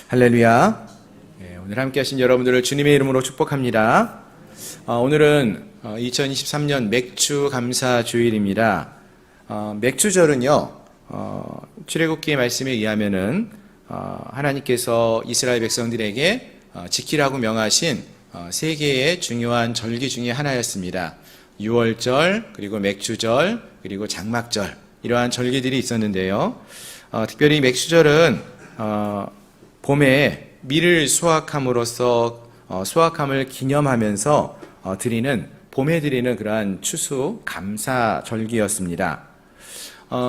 할렐루야. 오늘 함께 하신 여러분들을 주님의 이름으로 축복합니다. 오늘은 2023년 맥주 감사 주일입니다. 맥주절은요, 출애굽기의 말씀에 의하면은 하나님께서 이스라엘 백성들에게 지키라고 명하신 세 개의 중요한 절기 중에 하나였습니다. 유월절, 그리고 맥주절, 그리고 장막절, 이러한 절기들이 있었는데요. 특별히 맥주절은 봄에 밀을 수확함으로써 수확함을 기념하면서 봄에 드리는 그러한 추수 감사 절기였습니다.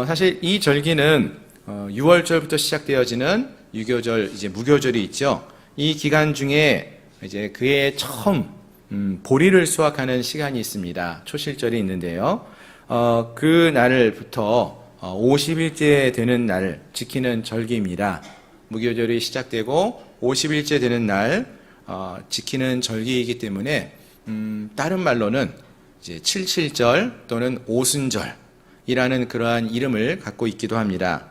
사실 이 절기는 6월절부터 시작되어지는 유교절, 이제 무교절이 있죠. 이 기간 중에 이제 그해 처음 보리를 수확하는 시간이 있습니다. 초실절이 있는데요. 그 날부터 50일째 되는 날을 지키는 절기입니다. 무교절이 시작되고 50일째 되는 날 지키는 절기이기 때문에 다른 말로는 이제 칠칠절 또는 오순절이라는 그러한 이름을 갖고 있기도 합니다.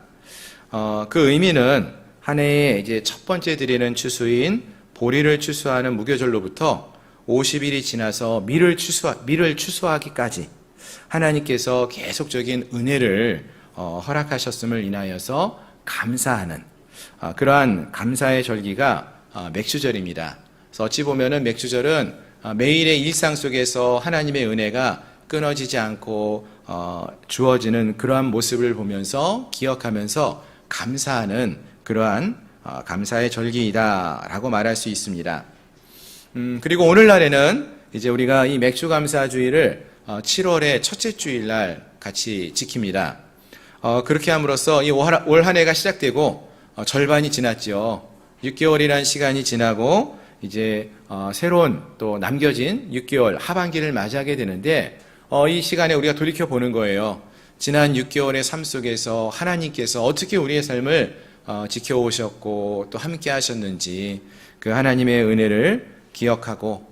그 의미는 한 해에 이제 첫 번째 드리는 추수인 보리를 추수하는 무교절로부터 50일이 지나서 밀을 추수하기까지 하나님께서 계속적인 은혜를 허락하셨음을 인하여서 감사하는 그러한 감사의 절기가 맥주절입니다. 그래서 어찌 보면은 맥주절은 매일의 일상 속에서 하나님의 은혜가 끊어지지 않고 주어지는 그러한 모습을 보면서 기억하면서 감사하는 그러한 감사의 절기이다라고 말할 수 있습니다. 그리고 오늘날에는 이제 우리가 이 맥주 감사주일을 7월의 첫째 주일날 같이 지킵니다. 그렇게 함으로써 이 올 한 해가 시작되고 절반이 지났죠. 6개월이라는 시간이 지나고 이제 새로운 또 남겨진 6개월 하반기를 맞이하게 되는데 이 시간에 우리가 돌이켜 보는 거예요. 지난 6개월의 삶 속에서 하나님께서 어떻게 우리의 삶을 지켜오셨고 또 함께 하셨는지 그 하나님의 은혜를 기억하고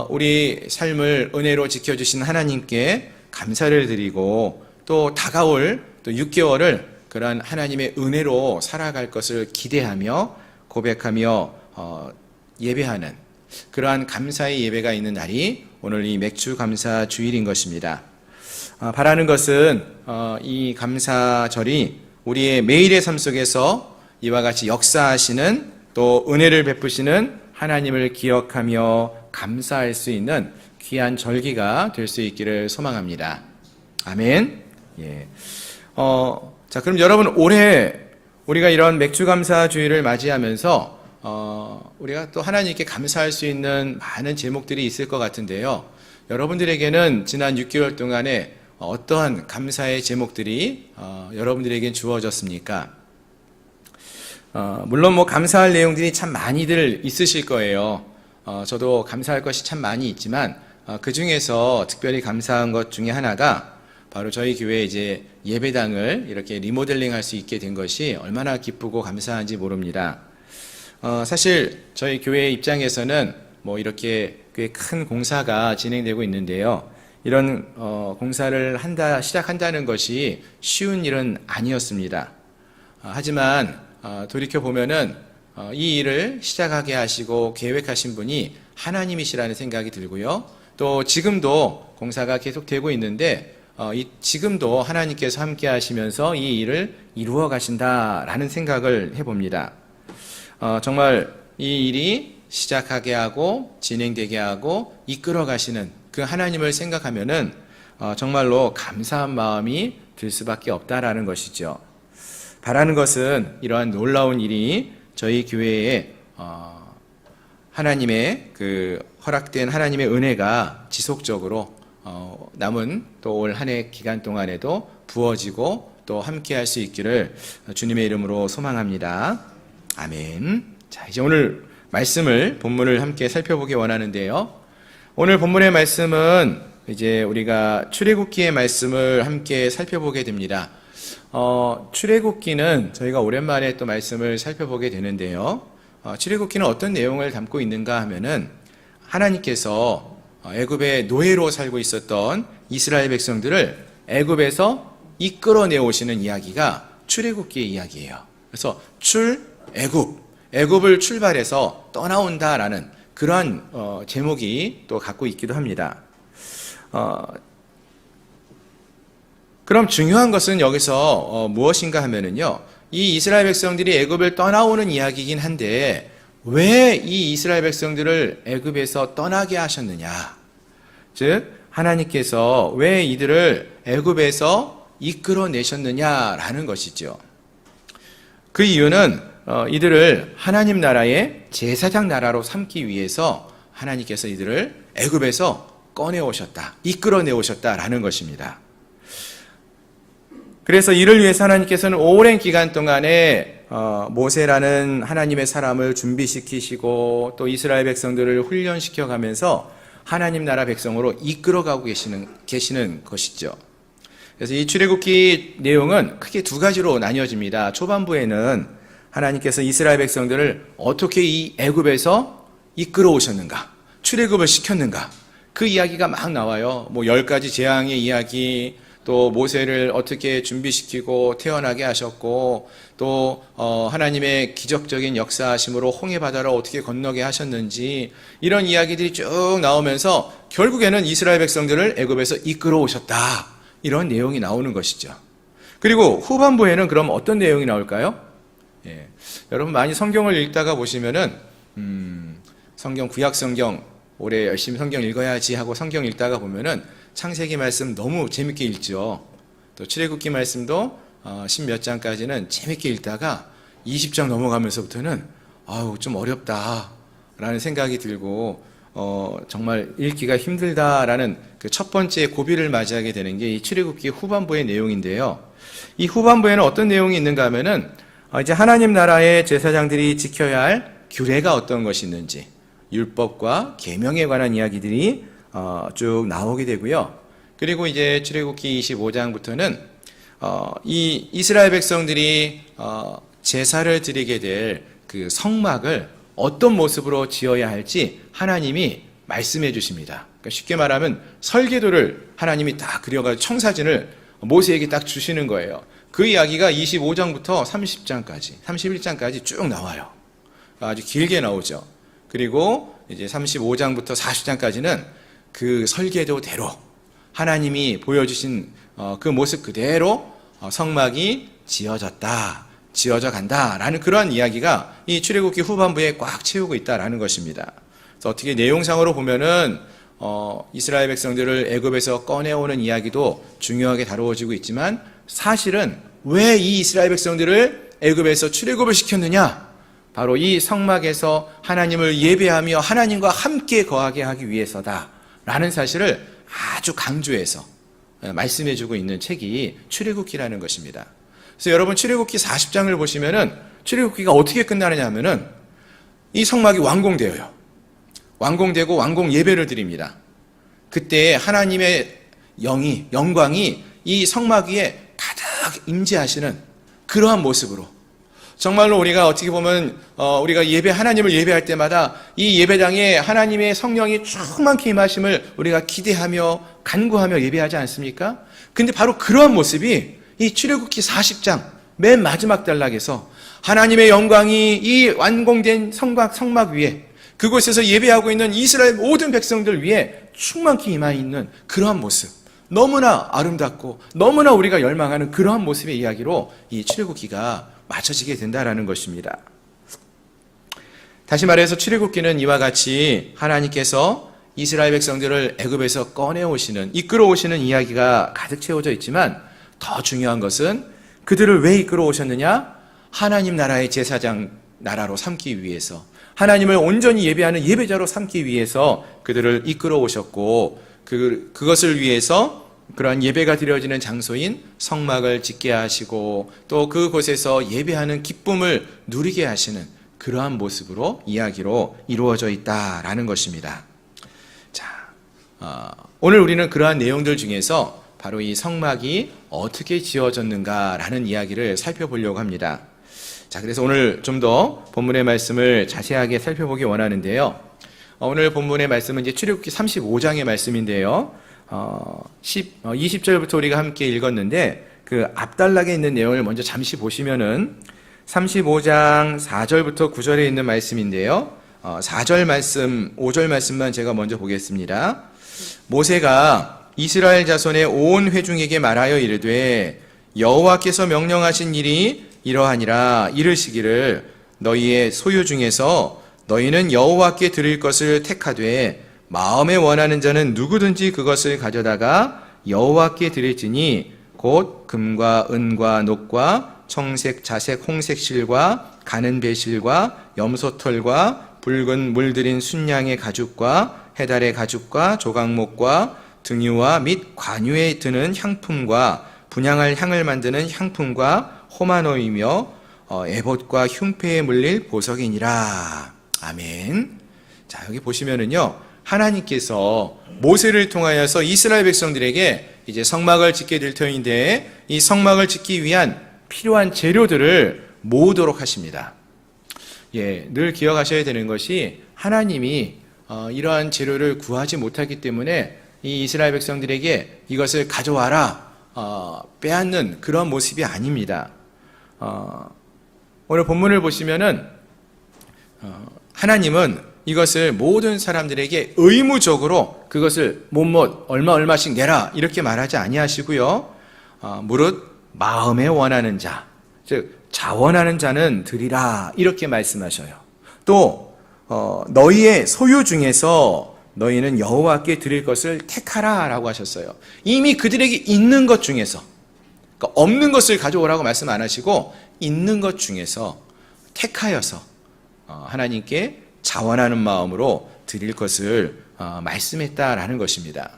우리 삶을 은혜로 지켜주신 하나님께 감사를 드리고 또 다가올 또 6개월을 그러한 하나님의 은혜로 살아갈 것을 기대하며 고백하며 예배하는 그러한 감사의 예배가 있는 날이 오늘 이 맥주 감사 주일인 것입니다. 바라는 것은 이 감사절이 우리의 매일의 삶 속에서 이와 같이 역사하시는 또 은혜를 베푸시는 하나님을 기억하며 감사할 수 있는 귀한 절기가 될 수 있기를 소망합니다. 아멘. 예. 자, 그럼 여러분 올해 우리가 이런 맥주 감사 주일을 맞이하면서 우리가 또 하나님께 감사할 수 있는 많은 제목들이 있을 것 같은데요. 여러분들에게는 지난 6개월 동안에 어떠한 감사의 제목들이 여러분들에겐 주어졌습니까? 물론 뭐 감사할 내용들이 참 많이들 있으실 거예요. 저도 감사할 것이 참 많이 있지만 그 중에서 특별히 감사한 것 중에 하나가 바로 저희 교회 이제 예배당을 이렇게 리모델링 할 수 있게 된 것이 얼마나 기쁘고 감사한지 모릅니다. 사실 저희 교회 입장에서는 뭐 이렇게 꽤 큰 공사가 진행되고 있는데요. 이런 공사를 시작한다는 것이 쉬운 일은 아니었습니다. 하지만 돌이켜 보면은 이 일을 시작하게 하시고 계획하신 분이 하나님이시라는 생각이 들고요. 또 지금도 공사가 계속되고 있는데 지금도 하나님께서 함께 하시면서 이 일을 이루어 가신다라는 생각을 해봅니다. 정말 이 일이 시작하게 하고 진행되게 하고 이끌어 가시는 그 하나님을 생각하면은 정말로 감사한 마음이 들 수밖에 없다라는 것이죠. 바라는 것은 이러한 놀라운 일이 저희 교회에 하나님의 그 허락된 하나님의 은혜가 지속적으로 남은 또 올 한 해 기간 동안에도 부어지고 또 함께 할 수 있기를 주님의 이름으로 소망합니다. 아멘. 자, 이제 오늘 본문을 함께 살펴보기 원하는데요. 오늘 본문의 말씀은 이제 우리가 출애굽기의 말씀을 함께 살펴보게 됩니다. 출애굽기는 저희가 오랜만에 또 말씀을 살펴보게 되는데요. 출애굽기는 어떤 내용을 담고 있는가 하면은 하나님께서 애굽의 노예로 살고 있었던 이스라엘 백성들을 애굽에서 이끌어내 오시는 이야기가 출애굽기의 이야기예요. 그래서 출애굽 애굽을 출발해서 떠나온다라는 그러한 제목이 또 갖고 있기도 합니다. 그럼 중요한 것은 여기서 무엇인가 하면은요, 이 이스라엘 백성들이 애굽을 떠나오는 이야기이긴 한데 왜 이 이스라엘 백성들을 애굽에서 떠나게 하셨느냐? 즉 하나님께서 왜 이들을 애굽에서 이끌어내셨느냐라는 것이죠. 그 이유는 이들을 하나님 나라의 제사장 나라로 삼기 위해서 하나님께서 이들을 애굽에서 꺼내오셨다, 이끌어내오셨다라는 것입니다. 그래서 이를 위해서 하나님께서는 오랜 기간 동안에 모세라는 하나님의 사람을 준비시키시고 또 이스라엘 백성들을 훈련시켜 가면서 하나님 나라 백성으로 이끌어가고 계시는 것이죠. 그래서 이 출애굽기 내용은 크게 두 가지로 나뉘어집니다. 초반부에는 하나님께서 이스라엘 백성들을 어떻게 이 애굽에서 이끌어 오셨는가, 출애굽을 시켰는가, 그 이야기가 막 나와요. 10가지 재앙의 이야기, 또 모세를 어떻게 준비시키고 태어나게 하셨고, 또 하나님의 기적적인 역사하심으로 홍해 바다를 어떻게 건너게 하셨는지, 이런 이야기들이 쭉 나오면서 결국에는 이스라엘 백성들을 애굽에서 이끌어 오셨다, 이런 내용이 나오는 것이죠. 그리고 후반부에는 그럼 어떤 내용이 나올까요? 여러분 많이 성경을 읽다가 보시면은 성경, 구약 성경 올해 열심히 성경 읽어야지 하고 성경 읽다가 보면은 창세기 말씀 너무 재밌게 읽죠. 또 출애굽기 말씀도 10몇 장까지는 재밌게 읽다가 20장 넘어가면서부터는 좀 어렵다라는 생각이 들고 정말 읽기가 힘들다라는 그 첫 번째 고비를 맞이하게 되는 게 이 출애굽기 후반부의 내용인데요. 이 후반부에는 어떤 내용이 있는가 하면은 이제 하나님 나라의 제사장들이 지켜야 할 규례가 어떤 것이 있는지, 율법과 계명에 관한 이야기들이 쭉 나오게 되고요. 그리고 이제 출애굽기 25장부터는 이 이스라엘 백성들이 제사를 드리게 될 그 성막을 어떤 모습으로 지어야 할지 하나님이 말씀해 주십니다. 그러니까 쉽게 말하면 설계도를 하나님이 딱 그려가지고 청사진을 모세에게 딱 주시는 거예요. 그 이야기가 25장부터 30장까지, 31장까지 쭉 나와요. 아주 길게 나오죠. 그리고 이제 35장부터 40장까지는 그 설계도대로 하나님이 보여주신 그 모습 그대로 성막이 지어져 간다라는 그러한 이야기가 이 출애굽기 후반부에 꽉 채우고 있다라는 것입니다. 그래서 어떻게 내용상으로 보면은 이스라엘 백성들을 애굽에서 꺼내오는 이야기도 중요하게 다루어지고 있지만 사실은 왜 이 이스라엘 백성들을 애굽에서 출애굽을 시켰느냐? 바로 이 성막에서 하나님을 예배하며 하나님과 함께 거하게 하기 위해서다라는 사실을 아주 강조해서 말씀해주고 있는 책이 출애굽기라는 것입니다. 그래서 여러분 출애굽기 40장을 보시면은 출애굽기가 어떻게 끝나느냐 하면은 이 성막이 완공되어요. 완공되고 완공 예배를 드립니다. 그때 하나님의 영광이 이 성막 위에 가득 임재하시는 그러한 모습으로, 정말로 우리가 어떻게 보면 우리가 하나님을 예배할 때마다 이 예배당에 하나님의 성령이 충만케 임하심을 우리가 기대하며 간구하며 예배하지 않습니까? 근데 바로 그러한 모습이 이 출애굽기 40장 맨 마지막 단락에서 하나님의 영광이 이 완공된 성막 위에, 그곳에서 예배하고 있는 이스라엘 모든 백성들 위에 충만케 임하 있는 그러한 모습, 너무나 아름답고 너무나 우리가 열망하는 그러한 모습의 이야기로 이 출애굽기가 맞춰지게 된다라는 것입니다. 다시 말해서 출애굽기는 이와 같이 하나님께서 이스라엘 백성들을 애굽에서 이끌어 오시는 이야기가 가득 채워져 있지만 더 중요한 것은 그들을 왜 이끌어 오셨느냐? 하나님 나라의 제사장 나라로 삼기 위해서, 하나님을 온전히 예배하는 예배자로 삼기 위해서 그들을 이끌어 오셨고, 그것을 위해서 그러한 예배가 드려지는 장소인 성막을 짓게 하시고 또 그곳에서 예배하는 기쁨을 누리게 하시는 그러한 모습으로 이야기로 이루어져 있다라는 것입니다. 자, 오늘 우리는 그러한 내용들 중에서 바로 이 성막이 어떻게 지어졌는가라는 이야기를 살펴보려고 합니다. 자, 그래서 오늘 좀 더 본문의 말씀을 자세하게 살펴보기 원하는데요. 오늘 본문의 말씀은 이제 출애굽기 35장의 말씀인데요. 20절부터 우리가 함께 읽었는데 그 앞단락에 있는 내용을 먼저 잠시 보시면은 35장 4절부터 9절에 있는 말씀인데요. 4절 말씀, 5절 말씀만 제가 먼저 보겠습니다. 모세가 이스라엘 자손의 온 회중에게 말하여 이르되 여호와께서 명령하신 일이 이러하니라. 이르시기를 너희의 소유 중에서 너희는 여호와께 드릴 것을 택하되 마음에 원하는 자는 누구든지 그것을 가져다가 여호와께 드릴지니 곧 금과 은과 녹과 청색, 자색, 홍색 실과 가는 배실과 염소털과 붉은 물들인 순양의 가죽과 해달의 가죽과 조각목과 등유와 및 관유에 드는 향품과 분향할 향을 만드는 향품과 호마노이며 에봇과 흉패에 물릴 보석이니라. 아멘. 자, 여기 보시면은요, 하나님께서 모세를 통하여서 이스라엘 백성들에게 이제 성막을 짓게 될 터인데 이 성막을 짓기 위한 필요한 재료들을 모으도록 하십니다. 늘 기억하셔야 되는 것이 하나님이 이러한 재료를 구하지 못하기 때문에 이 이스라엘 백성들에게 이것을 가져와라 빼앗는 그런 모습이 아닙니다. 오늘 본문을 보시면은 하나님은 이것을 모든 사람들에게 의무적으로 그것을 못못 얼마씩 내라 이렇게 말하지 아니하시고요. 무릇 마음에 원하는 자, 즉 자원하는 자는 드리라 이렇게 말씀하셔요. 또 너희의 소유 중에서 너희는 여호와께 드릴 것을 택하라 라고 하셨어요. 이미 그들에게 있는 것 중에서, 그러니까 없는 것을 가져오라고 말씀 안 하시고 있는 것 중에서 택하여서 하나님께 자원하는 마음으로 드릴 것을 말씀했다라는 것입니다.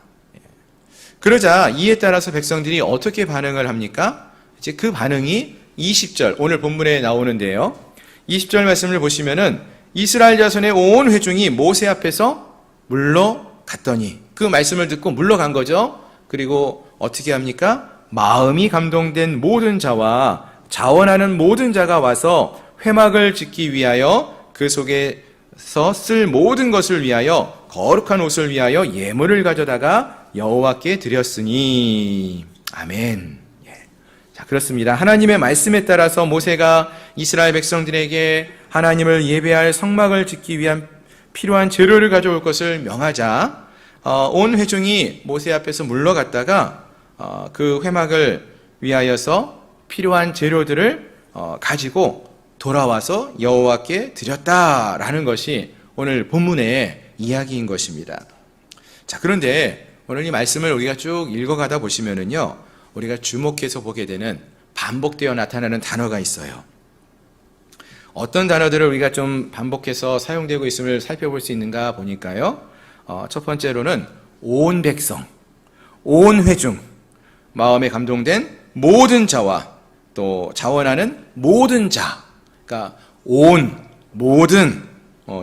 그러자 이에 따라서 백성들이 어떻게 반응을 합니까? 이제 그 반응이 20절 오늘 본문에 나오는데요. 20절 말씀을 보시면은 이스라엘 자손의 온 회중이 모세 앞에서 물러갔더니, 그 말씀을 듣고 물러간 거죠. 그리고 어떻게 합니까? 마음이 감동된 모든 자와 자원하는 모든 자가 와서 회막을 짓기 위하여 그 속에서 쓸 모든 것을 위하여 거룩한 옷을 위하여 예물을 가져다가 여호와께 드렸으니. 아멘. 자, 그렇습니다. 하나님의 말씀에 따라서 모세가 이스라엘 백성들에게 하나님을 예배할 성막을 짓기 위한 필요한 재료를 가져올 것을 명하자 온 회중이 모세 앞에서 물러갔다가 그 회막을 위하여서 필요한 재료들을 가지고 돌아와서 여호와께 드렸다라는 것이 오늘 본문의 이야기인 것입니다. 자, 그런데 오늘 이 말씀을 우리가 쭉 읽어가다 보시면은요, 우리가 주목해서 보게 되는 반복되어 나타나는 단어가 있어요. 어떤 단어들을 우리가 좀 반복해서 사용되고 있음을 살펴볼 수 있는가 보니까요. 첫 번째로는 온 백성, 온 회중, 마음에 감동된 모든 자와 또 자원하는 모든 자, 그러니까 온, 모든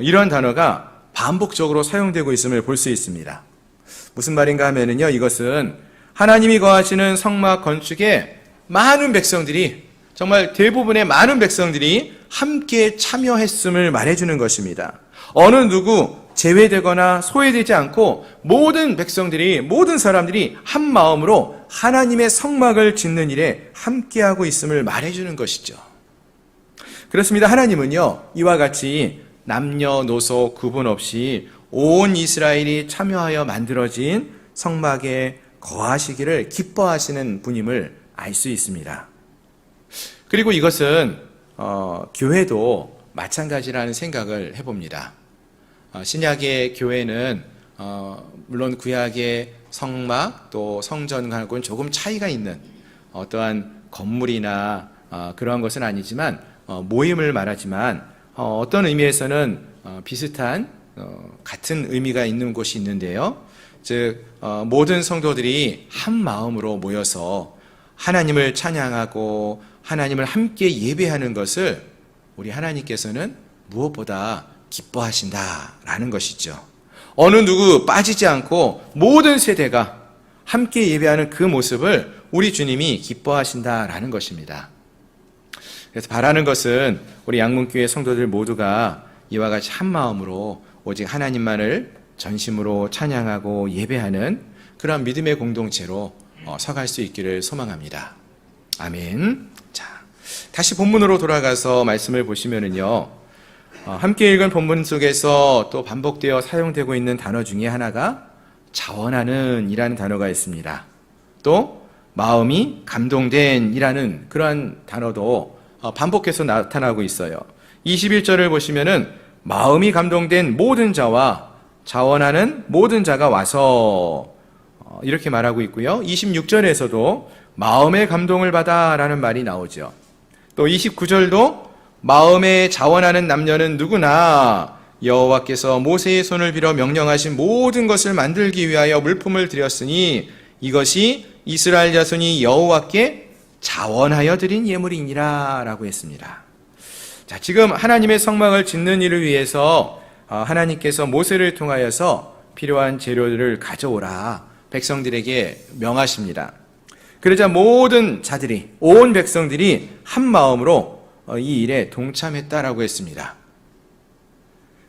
이런 단어가 반복적으로 사용되고 있음을 볼 수 있습니다. 무슨 말인가 하면은요, 이것은 하나님이 거하시는 성막 건축에 많은 백성들이, 정말 대부분의 많은 백성들이 함께 참여했음을 말해주는 것입니다. 어느 누구 제외되거나 소외되지 않고 모든 백성들이, 모든 사람들이 한 마음으로 하나님의 성막을 짓는 일에 함께하고 있음을 말해주는 것이죠. 그렇습니다. 하나님은요, 이와 같이 남녀노소 구분 없이 온 이스라엘이 참여하여 만들어진 성막에 거하시기를 기뻐하시는 분임을 알 수 있습니다. 그리고 이것은 교회도 마찬가지라는 생각을 해봅니다. 신약의 교회는 물론 구약의 성막 또 성전하고는 조금 차이가 있는 어떠한 건물이나 그러한 것은 아니지만 모임을 말하지만 어떤 의미에서는 비슷한 같은 의미가 있는 곳이 있는데요. 즉 모든 성도들이 한 마음으로 모여서 하나님을 찬양하고 하나님을 함께 예배하는 것을 우리 하나님께서는 무엇보다 기뻐하신다라는 것이죠. 어느 누구 빠지지 않고 모든 세대가 함께 예배하는 그 모습을 우리 주님이 기뻐하신다라는 것입니다. 그래서 바라는 것은 우리 양문교회 성도들 모두가 이와 같이 한 마음으로 오직 하나님만을 전심으로 찬양하고 예배하는 그런 믿음의 공동체로 서갈 수 있기를 소망합니다. 아멘. 자, 다시 본문으로 돌아가서 말씀을 보시면은요, 함께 읽은 본문 속에서 또 반복되어 사용되고 있는 단어 중에 하나가 자원하는 이라는 단어가 있습니다. 또 마음이 감동된 이라는 그러한 단어도 반복해서 나타나고 있어요. 21절을 보시면은 마음이 감동된 모든 자와 자원하는 모든 자가 와서 이렇게 말하고 있고요. 26절에서도 마음의 감동을 받아 라는 말이 나오죠. 또 29절도 마음에 자원하는 남녀는 누구나 여호와께서 모세의 손을 빌어 명령하신 모든 것을 만들기 위하여 물품을 드렸으니 이것이 이스라엘 자손이 여호와께 자원하여 드린 예물이니라 라고 했습니다. 자, 지금 하나님의 성막을 짓는 일을 위해서 하나님께서 모세를 통하여서 필요한 재료를 가져오라 백성들에게 명하십니다. 그러자 모든 자들이, 온 백성들이 한 마음으로 이 일에 동참했다라고 했습니다.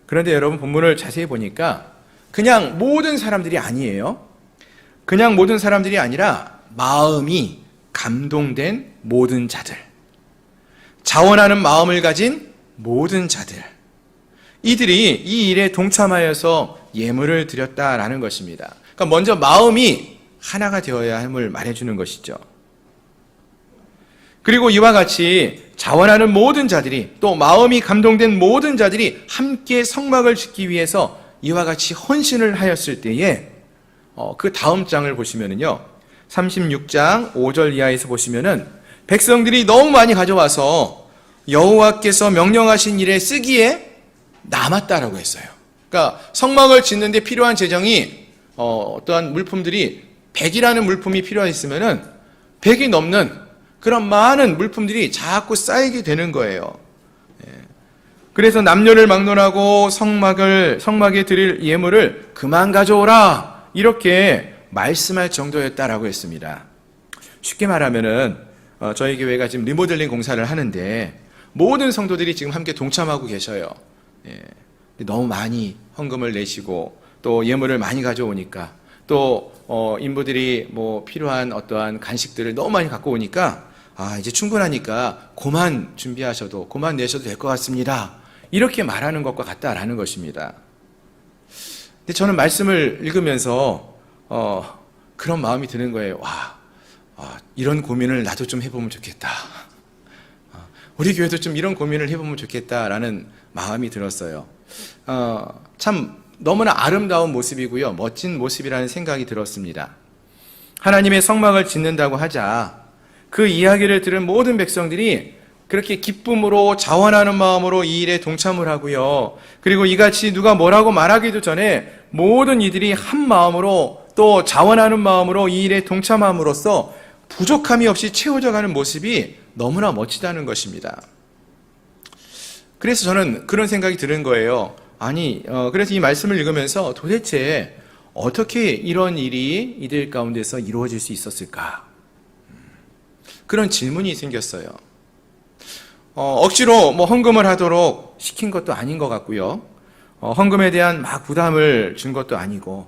그런데 여러분 본문을 자세히 보니까 그냥 모든 사람들이 아니에요. 그냥 모든 사람들이 아니라 마음이 감동된 모든 자들, 자원하는 마음을 가진 모든 자들, 이들이 이 일에 동참하여서 예물을 드렸다라는 것입니다. 그러니까 먼저 마음이 하나가 되어야 함을 말해주는 것이죠. 그리고 이와 같이 자원하는 모든 자들이, 또 마음이 감동된 모든 자들이 함께 성막을 짓기 위해서 이와 같이 헌신을 하였을 때에 그 다음 장을 보시면은요, 36장 5절 이하에서 보시면은 백성들이 너무 많이 가져와서 여호와께서 명령하신 일에 쓰기에 남았다라고 했어요. 그러니까 성막을 짓는데 필요한 재정이 어떠한 물품들이 100이라는 물품이 필요했으면은 100이 넘는 그런 많은 물품들이 자꾸 쌓이게 되는 거예요. 그래서 남녀를 막론하고 성막에 드릴 예물을 그만 가져오라 이렇게 말씀할 정도였다라고 했습니다. 쉽게 말하면은 저희 교회가 지금 리모델링 공사를 하는데 모든 성도들이 지금 함께 동참하고 계셔요. 너무 많이 헌금을 내시고 또 예물을 많이 가져오니까 또 인부들이 뭐 필요한 어떠한 간식들을 너무 많이 갖고 오니까 이제 충분하니까 그만 준비하셔도 그만 내셔도 될 것 같습니다. 이렇게 말하는 것과 같다라는 것입니다. 근데 저는 말씀을 읽으면서 그런 마음이 드는 거예요. 이런 고민을 나도 좀 해보면 좋겠다. 우리 교회도 좀 이런 고민을 해보면 좋겠다라는 마음이 들었어요. 참 너무나 아름다운 모습이고요, 멋진 모습이라는 생각이 들었습니다. 하나님의 성막을 짓는다고 하자 그 이야기를 들은 모든 백성들이 그렇게 기쁨으로 자원하는 마음으로 이 일에 동참을 하고요, 그리고 이같이 누가 뭐라고 말하기도 전에 모든 이들이 한 마음으로 또 자원하는 마음으로 이 일에 동참함으로써 부족함이 없이 채워져 가는 모습이 너무나 멋지다는 것입니다. 그래서 저는 그런 생각이 드는 거예요. 그래서 이 말씀을 읽으면서 도대체 어떻게 이런 일이 이들 가운데서 이루어질 수 있었을까? 그런 질문이 생겼어요. 억지로 헌금을 하도록 시킨 것도 아닌 것 같고요. 헌금에 대한 막 부담을 준 것도 아니고,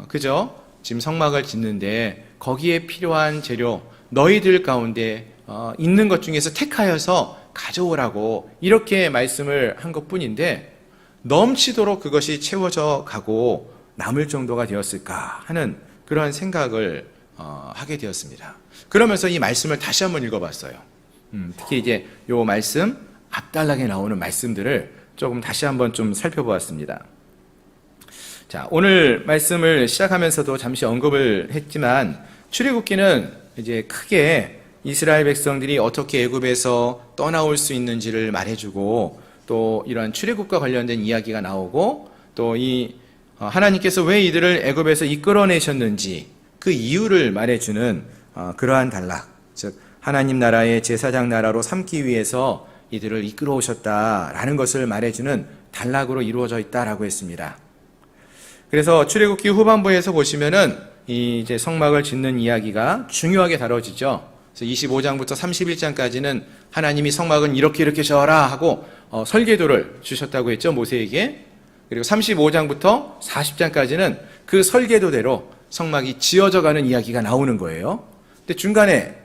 그저 지금 성막을 짓는데 거기에 필요한 재료, 너희들 가운데 있는 것 중에서 택하여서 가져오라고 이렇게 말씀을 한 것뿐인데 넘치도록 그것이 채워져 가고 남을 정도가 되었을까 하는 그러한 생각을 하게 되었습니다. 그러면서 이 말씀을 다시 한번 읽어봤어요. 특히 이제 요 말씀 앞단락에 나오는 말씀들을 조금 다시 한번 좀 살펴보았습니다. 자, 오늘 말씀을 시작하면서도 잠시 언급을 했지만 출애굽기는 이제 크게 이스라엘 백성들이 어떻게 애굽에서 떠나올 수 있는지를 말해주고, 또 이러한 출애굽과 관련된 이야기가 나오고, 또 이 하나님께서 왜 이들을 애굽에서 이끌어내셨는지 그 이유를 말해주는 그러한 단락, 즉 하나님 나라의 제사장 나라로 삼기 위해서 이들을 이끌어 오셨다라는 것을 말해주는 단락으로 이루어져 있다라고 했습니다. 그래서 출애굽기 후반부에서 보시면은 이제 성막을 짓는 이야기가 중요하게 다뤄지죠. 그래서 25장부터 31장까지는 하나님이 성막은 이렇게 지어라 하고 설계도를 주셨다고 했죠, 모세에게. 그리고 35장부터 40장까지는 그 설계도대로 성막이 지어져 가는 이야기가 나오는 거예요. 근데 중간에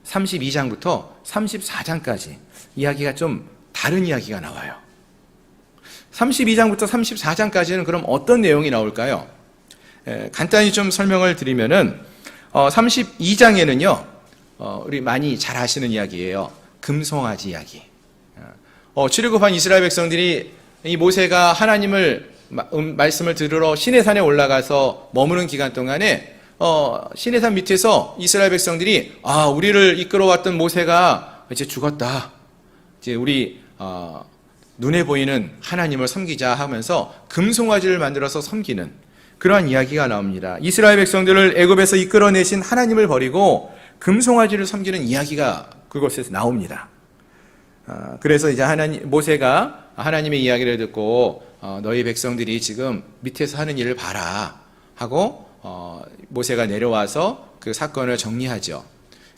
32장부터 34장까지 이야기가 좀 다른 이야기가 나와요. 32장부터 34장까지는 그럼 어떤 내용이 나올까요? 간단히 좀 설명을 드리면은 32장에는요 우리 많이 잘 아시는 이야기예요. 금송아지 이야기. 출애굽한 이스라엘 백성들이 이 모세가 하나님을 말씀을 들으러 시내산에 올라가서 머무는 기간 동안에 시내산 밑에서 이스라엘 백성들이 우리를 이끌어왔던 모세가 이제 죽었다. 이제 우리 눈에 보이는 하나님을 섬기자 하면서 금송아지를 만들어서 섬기는 그러한 이야기가 나옵니다. 이스라엘 백성들을 애굽에서 이끌어내신 하나님을 버리고 금송아지를 섬기는 이야기가 그곳에서 나옵니다. 그래서 이제 모세가 하나님의 이야기를 듣고 너희 백성들이 지금 밑에서 하는 일을 봐라 하고 모세가 내려와서 그 사건을 정리하죠.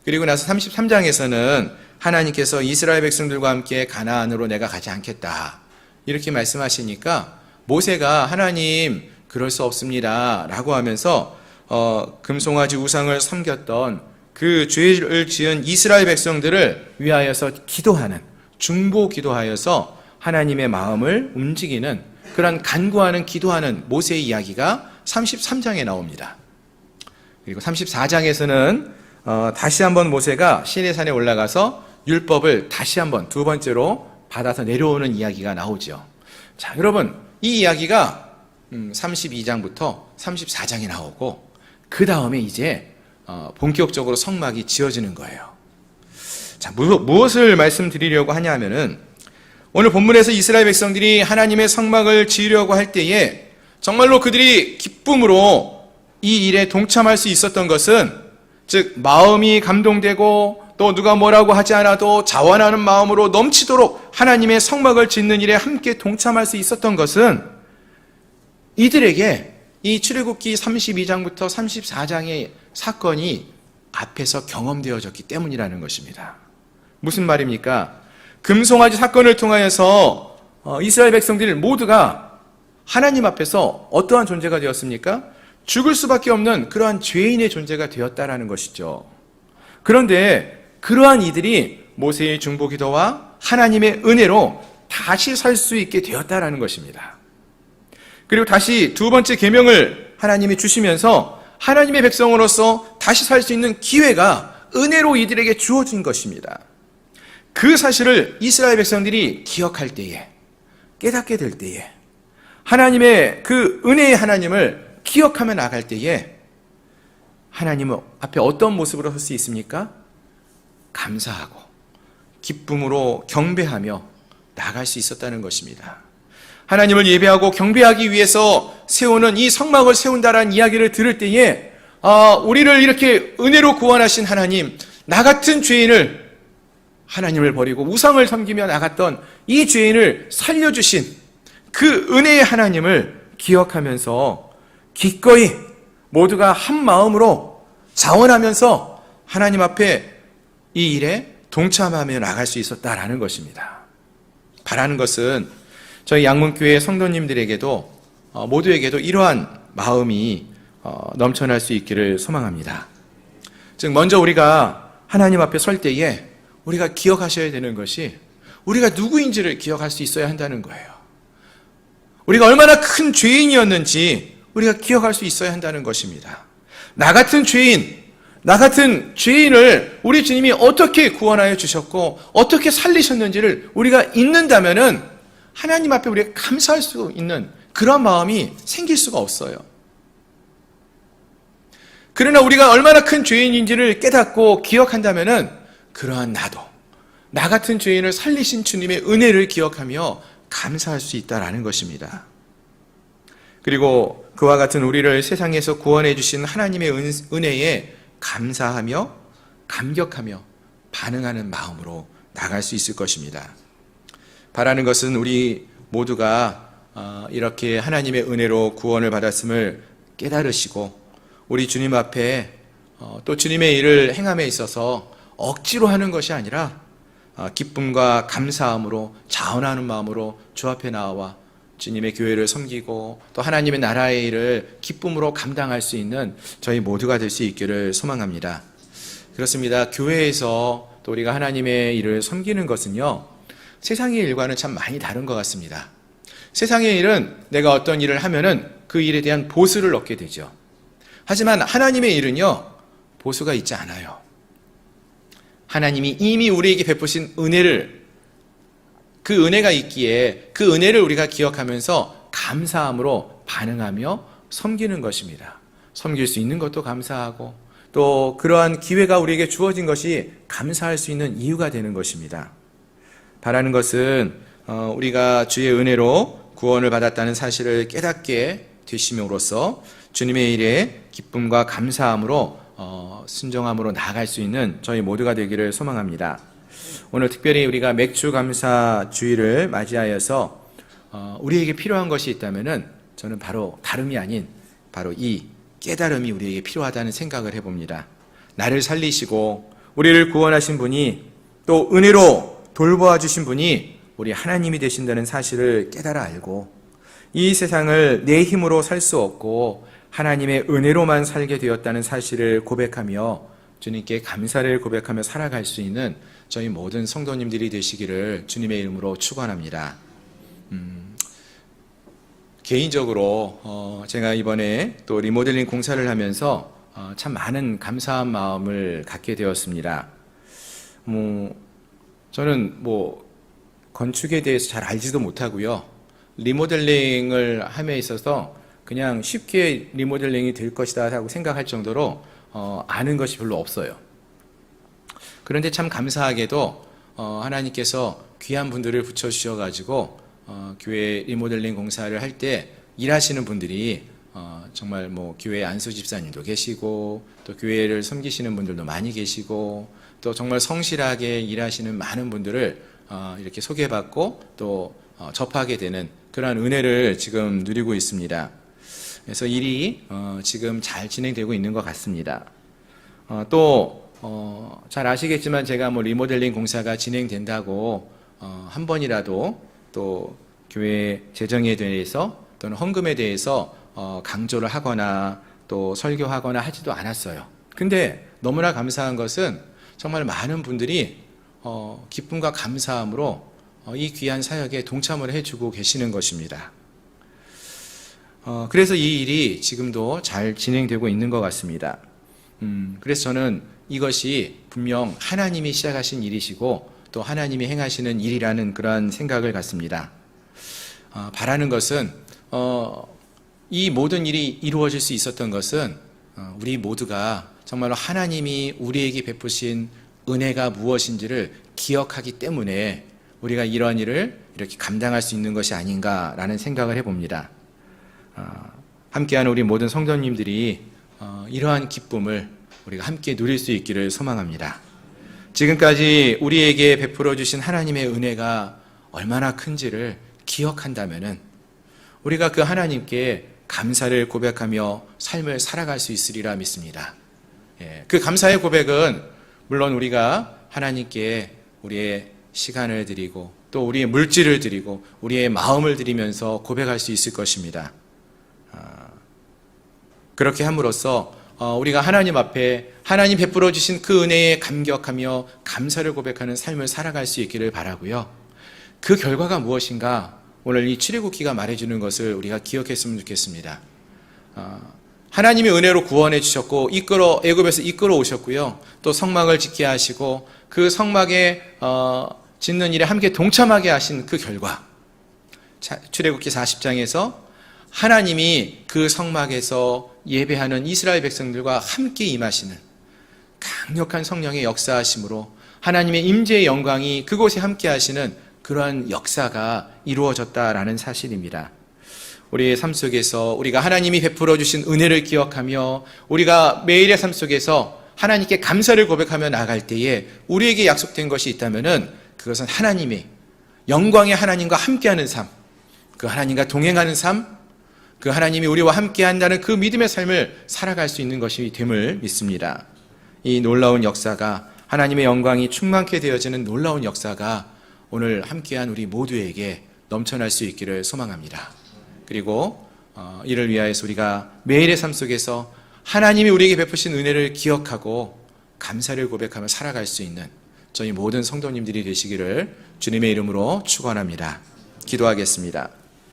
그리고 나서 33장에서는 하나님께서 이스라엘 백성들과 함께 가나안으로 내가 가지 않겠다 이렇게 말씀하시니까 모세가 하나님 그럴 수 없습니다 라고 하면서 금송아지 우상을 섬겼던 그 죄를 지은 이스라엘 백성들을 위하여서 기도하는 중보 기도하여서 하나님의 마음을 움직이는 그런 간구하는 기도하는 모세의 이야기가 33장에 나옵니다. 그리고 34장에서는 다시 한번 모세가 시내산에 올라가서 율법을 다시 한번 두 번째로 받아서 내려오는 이야기가 나오죠. 자, 여러분 이 이야기가 32장부터 34장이 나오고 그 다음에 이제 본격적으로 성막이 지어지는 거예요. 자, 무엇을 말씀드리려고 하냐 하면은 오늘 본문에서 이스라엘 백성들이 하나님의 성막을 지으려고 할 때에 정말로 그들이 기쁨으로 이 일에 동참할 수 있었던 것은 즉 마음이 감동되고 또 누가 뭐라고 하지 않아도 자원하는 마음으로 넘치도록 하나님의 성막을 짓는 일에 함께 동참할 수 있었던 것은 이들에게 이 출애굽기 32장부터 34장의 사건이 앞에서 경험되어졌기 때문이라는 것입니다. 무슨 말입니까? 금송아지 사건을 통하여서 이스라엘 백성들 모두가 하나님 앞에서 어떠한 존재가 되었습니까? 죽을 수밖에 없는 그러한 죄인의 존재가 되었다라는 것이죠. 그런데 그러한 이들이 모세의 중보기도와 하나님의 은혜로 다시 살 수 있게 되었다라는 것입니다. 그리고 다시 두 번째 계명을 하나님이 주시면서 하나님의 백성으로서 다시 살 수 있는 기회가 은혜로 이들에게 주어진 것입니다. 그 사실을 이스라엘 백성들이 기억할 때에, 깨닫게 될 때에, 하나님의 그 은혜의 하나님을 기억하며 나갈 때에 하나님 앞에 어떤 모습으로 설 수 있습니까? 감사하고 기쁨으로 경배하며 나갈 수 있었다는 것입니다. 하나님을 예배하고 경배하기 위해서 세우는 이 성막을 세운다라는 이야기를 들을 때에 우리를 이렇게 은혜로 구원하신 하나님, 나 같은 죄인을 하나님을 버리고 우상을 섬기며 나갔던 이 죄인을 살려주신 그 은혜의 하나님을 기억하면서 기꺼이 모두가 한 마음으로 자원하면서 하나님 앞에 이 일에 동참하며 나갈 수 있었다라는 것입니다. 바라는 것은 저희 양문교회 성도님들에게도 모두에게도 이러한 마음이 넘쳐날 수 있기를 소망합니다. 즉 먼저 우리가 하나님 앞에 설 때에 우리가 기억하셔야 되는 것이 우리가 누구인지를 기억할 수 있어야 한다는 거예요. 우리가 얼마나 큰 죄인이었는지 우리가 기억할 수 있어야 한다는 것입니다. 나 같은 죄인을 우리 주님이 어떻게 구원하여 주셨고 어떻게 살리셨는지를 우리가 잊는다면은 하나님 앞에 우리가 감사할 수 있는 그런 마음이 생길 수가 없어요. 그러나 우리가 얼마나 큰 죄인인지를 깨닫고 기억한다면은 그러한 나 같은 죄인을 살리신 주님의 은혜를 기억하며 감사할 수 있다라는 것입니다. 그리고 그와 같은 우리를 세상에서 구원해 주신 하나님의 은혜에 감사하며 감격하며 반응하는 마음으로 나갈 수 있을 것입니다. 바라는 것은 우리 모두가 이렇게 하나님의 은혜로 구원을 받았음을 깨달으시고 우리 주님 앞에 또 주님의 일을 행함에 있어서 억지로 하는 것이 아니라 기쁨과 감사함으로 자원하는 마음으로 주 앞에 나와 주님의 교회를 섬기고 또 하나님의 나라의 일을 기쁨으로 감당할 수 있는 저희 모두가 될 수 있기를 소망합니다. 그렇습니다. 교회에서 또 우리가 하나님의 일을 섬기는 것은요, 세상의 일과는 참 많이 다른 것 같습니다. 세상의 일은 내가 어떤 일을 하면은 그 일에 대한 보수를 얻게 되죠. 하지만 하나님의 일은요, 보수가 있지 않아요. 하나님이 이미 우리에게 베푸신 은혜를, 그 은혜가 있기에 그 은혜를 우리가 기억하면서 감사함으로 반응하며 섬기는 것입니다. 섬길 수 있는 것도 감사하고 또 그러한 기회가 우리에게 주어진 것이 감사할 수 있는 이유가 되는 것입니다. 바라는 것은 우리가 주의 은혜로 구원을 받았다는 사실을 깨닫게 되심으로써 주님의 일에 기쁨과 감사함으로 순종함으로 나아갈 수 있는 저희 모두가 되기를 소망합니다. 오늘 특별히 우리가 맥주 감사 주일을 맞이하여서 우리에게 필요한 것이 있다면은 저는 바로 다름이 아닌 바로 이 깨달음이 우리에게 필요하다는 생각을 해봅니다. 나를 살리시고 우리를 구원하신 분이 또 은혜로 돌보아 주신 분이 우리 하나님이 되신다는 사실을 깨달아 알고 이 세상을 내 힘으로 살 수 없고 하나님의 은혜로만 살게 되었다는 사실을 고백하며 주님께 감사를 고백하며 살아갈 수 있는 저희 모든 성도님들이 되시기를 주님의 이름으로 축원합니다. 개인적으로 제가 이번에 또 리모델링 공사를 하면서 참 많은 감사한 마음을 갖게 되었습니다. 저는 건축에 대해서 잘 알지도 못하고요. 리모델링을 함에 있어서 그냥 쉽게 리모델링이 될 것이다 하고 생각할 정도로 아는 것이 별로 없어요. 그런데 참 감사하게도 하나님께서 귀한 분들을 붙여주셔가지고 교회 리모델링 공사를 할 때 일하시는 분들이 정말 교회 안수 집사님도 계시고 또 교회를 섬기시는 분들도 많이 계시고 또 정말 성실하게 일하시는 많은 분들을 이렇게 소개받고 또 접하게 되는 그러한 은혜를 지금 누리고 있습니다. 그래서 일이 지금 잘 진행되고 있는 것 같습니다. 또 잘 아시겠지만 제가 리모델링 공사가 진행된다고 한 번이라도 또 교회 재정에 대해서 또는 헌금에 대해서 강조를 하거나 또 설교하거나 하지도 않았어요. 근데 너무나 감사한 것은 정말 많은 분들이 기쁨과 감사함으로 이 귀한 사역에 동참을 해주고 계시는 것입니다. 그래서 이 일이 지금도 잘 진행되고 있는 것 같습니다. 그래서 저는 이것이 분명 하나님이 시작하신 일이시고 또 하나님이 행하시는 일이라는 그러한 생각을 갖습니다. 바라는 것은 이 모든 일이 이루어질 수 있었던 것은 우리 모두가 정말로 하나님이 우리에게 베푸신 은혜가 무엇인지를 기억하기 때문에 우리가 이러한 일을 이렇게 감당할 수 있는 것이 아닌가라는 생각을 해봅니다. 함께하는 우리 모든 성도님들이 이러한 기쁨을 우리가 함께 누릴 수 있기를 소망합니다. 지금까지 우리에게 베풀어 주신 하나님의 은혜가 얼마나 큰지를 기억한다면은 우리가 그 하나님께 감사를 고백하며 삶을 살아갈 수 있으리라 믿습니다. 그 감사의 고백은 물론 우리가 하나님께 우리의 시간을 드리고 또 우리의 물질을 드리고 우리의 마음을 드리면서 고백할 수 있을 것입니다. 그렇게 함으로써 우리가 하나님 앞에 하나님 베풀어 주신 그 은혜에 감격하며 감사를 고백하는 삶을 살아갈 수 있기를 바라고요. 그 결과가 무엇인가 오늘 이 출애굽기가 말해주는 것을 우리가 기억했으면 좋겠습니다. 하나님이 은혜로 구원해 주셨고 애굽에서 이끌어 오셨고요. 또 성막을 짓게 하시고 그 성막에 짓는 일에 함께 동참하게 하신 그 결과, 출애굽기 40장에서 하나님이 그 성막에서 예배하는 이스라엘 백성들과 함께 임하시는 강력한 성령의 역사하심으로 하나님의 임재의 영광이 그곳에 함께 하시는 그러한 역사가 이루어졌다라는 사실입니다. 우리의 삶 속에서 우리가 하나님이 베풀어 주신 은혜를 기억하며 우리가 매일의 삶 속에서 하나님께 감사를 고백하며 나아갈 때에 우리에게 약속된 것이 있다면은 그것은 하나님의 영광의 하나님과 함께하는 삶, 그 하나님과 동행하는 삶, 그 하나님이 우리와 함께한다는 그 믿음의 삶을 살아갈 수 있는 것이 됨을 믿습니다. 이 놀라운 역사가 하나님의 영광이 충만케 되어지는 놀라운 역사가 오늘 함께한 우리 모두에게 넘쳐날 수 있기를 소망합니다. 그리고 이를 위하여서 우리가 매일의 삶 속에서 하나님이 우리에게 베푸신 은혜를 기억하고 감사를 고백하며 살아갈 수 있는 저희 모든 성도님들이 되시기를 주님의 이름으로 축원합니다. 기도하겠습니다.